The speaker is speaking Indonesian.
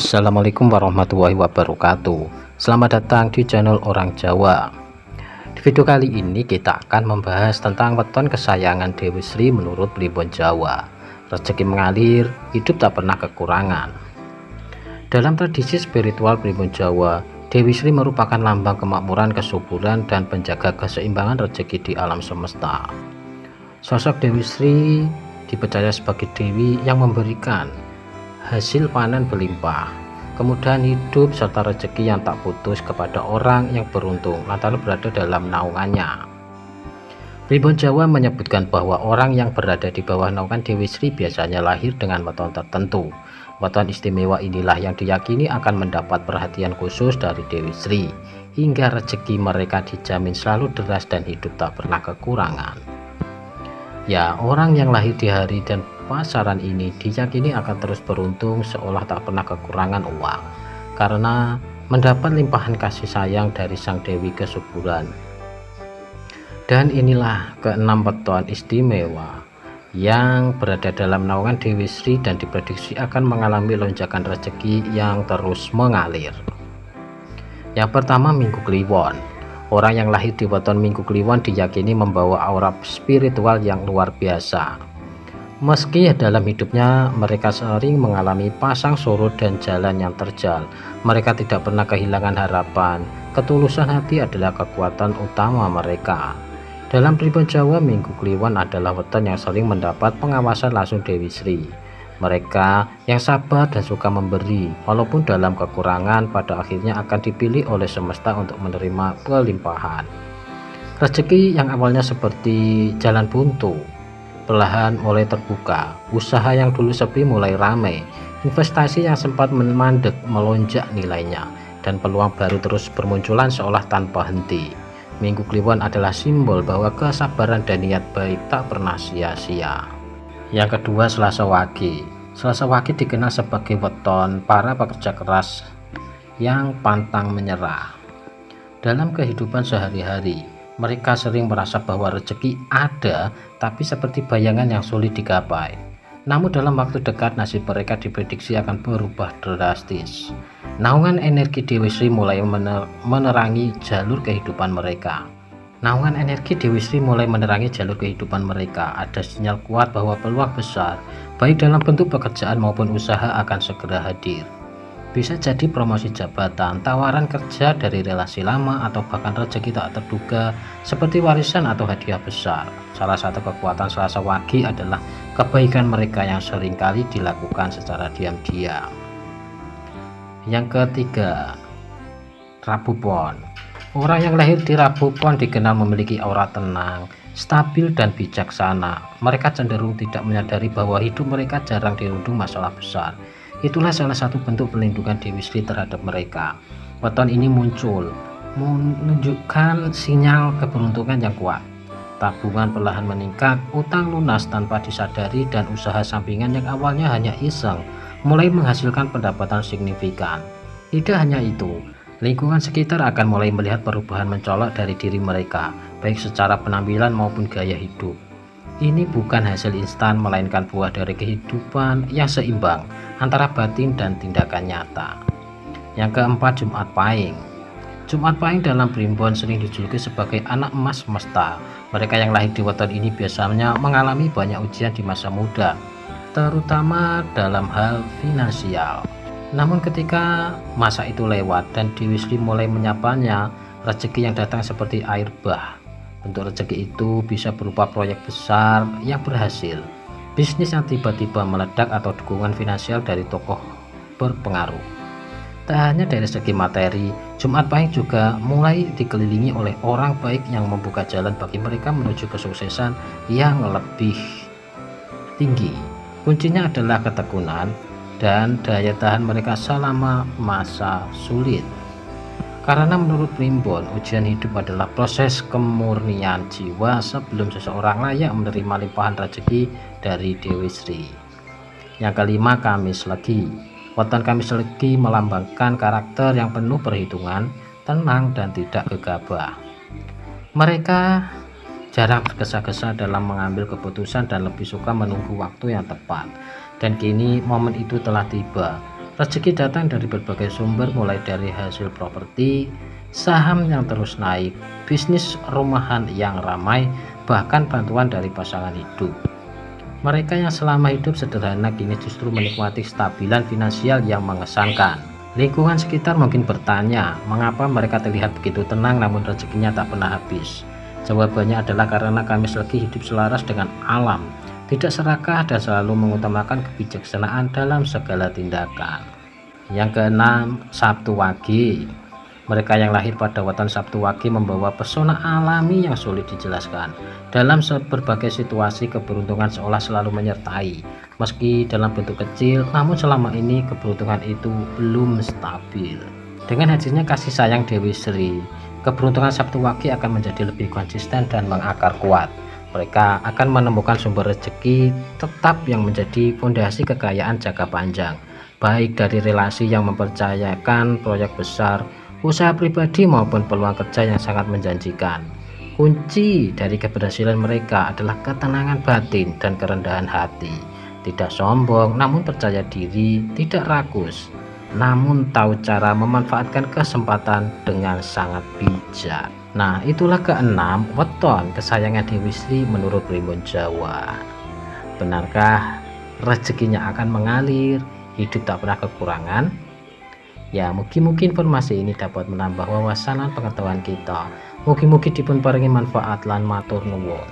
Assalamualaikum warahmatullahi wabarakatuh. Selamat datang di channel Orang Jawa. Di video kali ini kita akan membahas tentang weton kesayangan Dewi Sri menurut Primbon Jawa. Rezeki mengalir, hidup tak pernah kekurangan. Dalam tradisi spiritual Primbon Jawa, Dewi Sri merupakan lambang kemakmuran, kesuburan, dan penjaga keseimbangan rezeki di alam semesta. Sosok Dewi Sri dipercaya sebagai dewi yang memberikan hasil panen berlimpah, kemudahan hidup, serta rezeki yang tak putus kepada orang yang beruntung lantaran berada dalam naungannya. Primbon Jawa menyebutkan bahwa orang yang berada di bawah naungan Dewi Sri biasanya lahir dengan weton tertentu. Weton istimewa inilah yang diyakini akan mendapat perhatian khusus dari Dewi Sri, hingga rezeki mereka dijamin selalu deras dan hidup tak pernah kekurangan. Ya, orang yang lahir di hari dan pasaran ini diyakini akan terus beruntung seolah tak pernah kekurangan uang, karena mendapat limpahan kasih sayang dari Sang Dewi Kesuburan. Dan inilah keenam weton istimewa yang berada dalam naungan Dewi Sri dan diprediksi akan mengalami lonjakan rezeki yang terus mengalir. Yang pertama, Minggu Kliwon. Orang yang lahir di weton Minggu Kliwon diyakini membawa aura spiritual yang luar biasa. Meski dalam hidupnya mereka sering mengalami pasang surut dan jalan yang terjal, mereka tidak pernah kehilangan harapan. Ketulusan hati adalah kekuatan utama mereka. Dalam Primbon Jawa, Minggu Kliwon adalah weton yang sering mendapat pengawasan langsung Dewi Sri. Mereka yang sabar dan suka memberi, walaupun dalam kekurangan, pada akhirnya akan dipilih oleh semesta untuk menerima pelimpahan. Rezeki yang awalnya seperti jalan buntu perlahan mulai terbuka, usaha yang dulu sepi mulai ramai, investasi yang sempat memandek melonjak nilainya, dan peluang baru terus bermunculan seolah tanpa henti. Minggu Kliwon adalah simbol bahwa kesabaran dan niat baik tak pernah sia-sia. Yang kedua, Selasa Wage. Selasa Wage dikenal sebagai weton para pekerja keras yang pantang menyerah. Dalam kehidupan sehari-hari, mereka sering merasa bahwa rezeki ada, tapi seperti bayangan yang sulit digapai. Namun dalam waktu dekat nasib mereka diprediksi akan berubah drastis. Naungan energi Dewi Sri mulai menerangi jalur kehidupan mereka. Ada sinyal kuat bahwa peluang besar, baik dalam bentuk pekerjaan maupun usaha, akan segera hadir. Bisa jadi promosi jabatan, tawaran kerja dari relasi lama, atau bahkan rezeki tak terduga seperti warisan atau hadiah besar. Salah satu kekuatan Selasa Wage adalah kebaikan mereka yang seringkali dilakukan secara diam-diam. Yang ketiga, Rabu Pon. Orang yang lahir di Rabu Pon dikenal memiliki aura tenang, stabil, dan bijaksana. Mereka cenderung tidak menyadari bahwa hidup mereka jarang dirundung masalah besar. Itulah salah satu bentuk perlindungan Dewi Sri terhadap mereka. Weton ini muncul menunjukkan sinyal keberuntungan yang kuat. Tabungan perlahan meningkat, utang lunas tanpa disadari, dan usaha sampingan yang awalnya hanya iseng mulai menghasilkan pendapatan signifikan. Tidak hanya itu, lingkungan sekitar akan mulai melihat perubahan mencolok dari diri mereka, baik secara penampilan maupun gaya hidup. Ini bukan hasil instan, melainkan buah dari kehidupan yang seimbang antara batin dan tindakan nyata. Yang keempat, Jumat Pahing. Jumat Pahing dalam Primbon sering dijuluki sebagai anak emas semesta. Mereka yang lahir di weton ini biasanya mengalami banyak ujian di masa muda, terutama dalam hal finansial. Namun ketika masa itu lewat dan Dewi Sri mulai menyapanya, rezeki yang datang seperti air bah. Bentuk rezeki itu bisa berupa proyek besar yang berhasil, bisnis yang tiba-tiba meledak, atau dukungan finansial dari tokoh berpengaruh. Tak hanya dari segi materi, Jumat Pahing juga mulai dikelilingi oleh orang baik yang membuka jalan bagi mereka menuju kesuksesan yang lebih tinggi. Kuncinya adalah ketekunan dan daya tahan mereka selama masa sulit. Karena menurut Primbon, ujian hidup adalah proses kemurnian jiwa sebelum seseorang layak menerima limpahan rezeki dari Dewi Sri. Yang kelima, Kamis Legi. Weton Kamis Legi melambangkan karakter yang penuh perhitungan, tenang, dan tidak gegabah. Mereka jarang tergesa-gesa dalam mengambil keputusan dan lebih suka menunggu waktu yang tepat. Dan kini momen itu telah tiba. Rezeki datang dari berbagai sumber, mulai dari hasil properti, saham yang terus naik, bisnis rumahan yang ramai, bahkan bantuan dari pasangan hidup. Mereka yang selama hidup sederhana kini justru menikmati stabilan finansial yang mengesankan. Lingkungan sekitar mungkin bertanya, mengapa mereka terlihat begitu tenang namun rezekinya tak pernah habis. Jawabannya adalah karena kami lagi hidup selaras dengan alam, tidak serakah, dan selalu mengutamakan kebijaksanaan dalam segala tindakan. Yang keenam, Sabtu Wage. Mereka yang lahir pada weton Sabtu Wage membawa pesona alami yang sulit dijelaskan. Dalam berbagai situasi, keberuntungan seolah selalu menyertai. Meski dalam bentuk kecil, namun selama ini keberuntungan itu belum stabil. Dengan hadirnya kasih sayang Dewi Sri, keberuntungan Sabtu Wage akan menjadi lebih konsisten dan mengakar kuat. Mereka akan menemukan sumber rezeki tetap yang menjadi fondasi kekayaan jangka panjang, baik dari relasi yang mempercayakan proyek besar, usaha pribadi, maupun peluang kerja yang sangat menjanjikan. Kunci dari keberhasilan mereka adalah ketenangan batin dan kerendahan hati. Tidak sombong namun percaya diri, tidak rakus namun tahu cara memanfaatkan kesempatan dengan sangat bijak. Nah, itulah keenam weton kesayangan Dewi Sri menurut Primbon Jawa. Benarkah rezekinya akan mengalir, hidup tak pernah kekurangan? Ya, mungkin informasi ini dapat menambah wawasan dan pengetahuan kita. Mugi-mugi dipun paringi manfaat lan matur nuwun.